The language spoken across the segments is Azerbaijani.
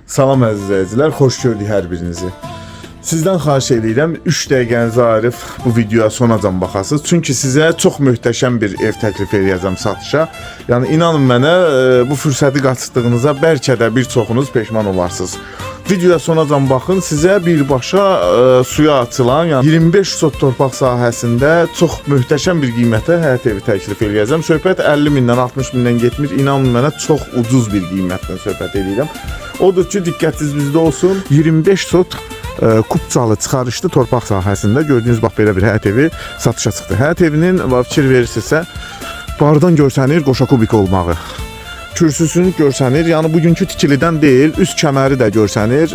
Salam əziz izləyicilər, xoş gördük hər birinizi. Sizdən xahiş edirəm 3 dəqiqənizi ayırıb bu videoya sonacan baxasınız. Çünki sizə çox möhtəşəm bir ev təklif edəcəm satışa. Yəni inanın mənə, bu fürsəti qaçırdığınıza bəlkə də bir çoxunuz peşman olarsınız. Videoya sonacan baxın, sizə birbaşa suya açılan, yəni 25 sot torpaq sahəsində çox möhtəşəm bir qiymətə həyət evi təklif edəcəm. Söhbət 50 mindən, 60 mindən getmir. İnanın mənə çox ucuz bir qiymətdən söhbət edirəm. Odur ki, diqqətiniz bizdə olsun. 25 sot Kupçalı çıxarışlı torpaq sahəsində gördüyünüz bax belə bir həyət evi satışa çıxdı. Həyət evinin fikir verirsinizsə, bardan görsənir qoşa kubik olmağı. Kürsüsünü görsənir, yəni bugünkü tikilidən deyil, üst kəməri də görsənir,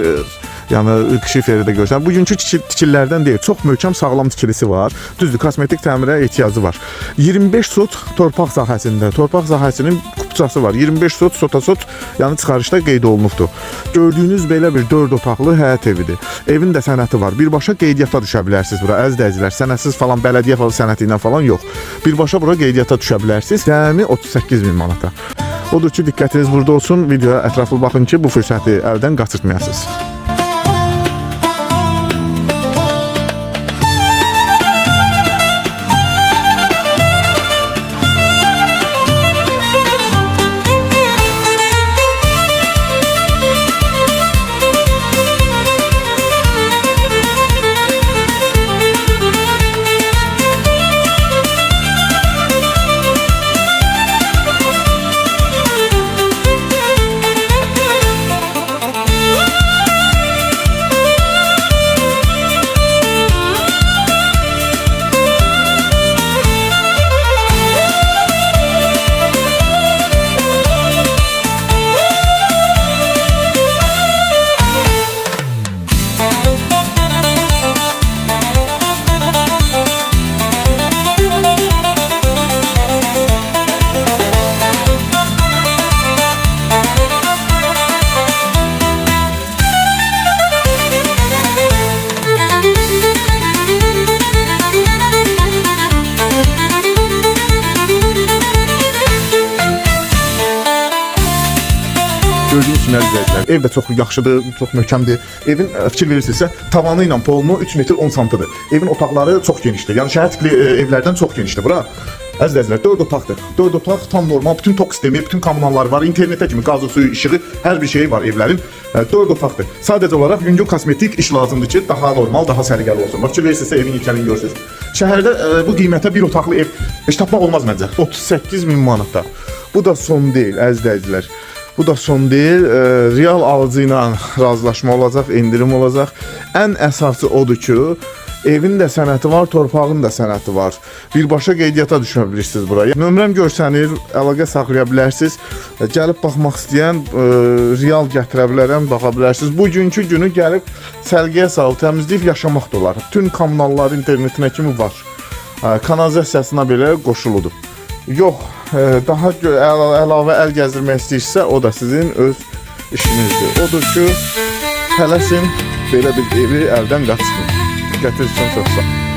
yəni şiferi də görsənir. Bugünkü tikililərdən deyil, çox möhkəm sağlam tikilisi var. Düzdür, kosmetik təmirə ehtiyacı var. 25 sot torpaq sahəsində, torpaq sahəsinin kupçası var. 25 sot, sota-sot, yəni çıxarışda qeyd olunubdur. Gördüyünüz belə bir 4 otaqlı həyət evidir. Evin də sənəti var. Birbaşa qeydiyyata düşə bilərsiniz bura. Əziz izləyicilər, sənədsiz falan, bələdiyyə falan sənəti ilə falan yox. Birbaşa bura qeydiyyata düşə bilərsiniz. Cəmi 38 min manata. Odur ki, diqqətiniz burada olsun. Videoya ətraflı baxın ki, bu fürsəti əldən qaçırtmayasınız. Gördüyünüz kimi əzizlər, ev də çox yaxşıdır, çox möhkəmdir. Evin fikir verirsinizsə, tavanı ilə polunu 3 metr 10 santıdır. Evin otaqları çox genişdir. Yəni şəhər tipli evlərdən çox genişdir bura. Əzizlər, 4 otaqdır. 4 otaq tam normal, bütün tok sistemi, bütün kommunalları var, internetə kimi qazı, suyu, işığı, hər bir şeyi var evlərin. 4 otaqdır. Sadəcə olaraq yüngül kosmetik iş lazımdır ki, daha normal, daha səliqəli olsun. Fikir verirsinizsə, evin ilkəliyini görürsünüz. Şəhərdə bu qiymətə bir otaqlı ev heç tapmaq olmaz məncə. 38 min manatda. Bu da son deyil, əzizlər. Bu da son deyil, real alıcı ilə razılaşma olacaq, indirim olacaq. Ən əsası odur ki, evin də sənəti var, torpağın da sənəti var. Birbaşa qeydiyyata düşə bilirsiniz buraya. Nömrəm görsənir, əlaqə saxlaya bilərsiniz. Gəlib baxmaq istəyən real gətirə bilərəm, baxa bilərsiniz. Bugünkü günü gəlib səlqəyə salıb, təmizləyib yaşamaq da olar. Bütün kommunallar internetinə kimi var. Kanalizasiyasına belə qoşuludur. Yox, daha əlavə əl gəzdirmək istəyirsə, o da sizin öz işinizdir. Odur ki, tələsin, belə bir evi əldən qaçsın. Diqqətiniz üçün çox sağ olun.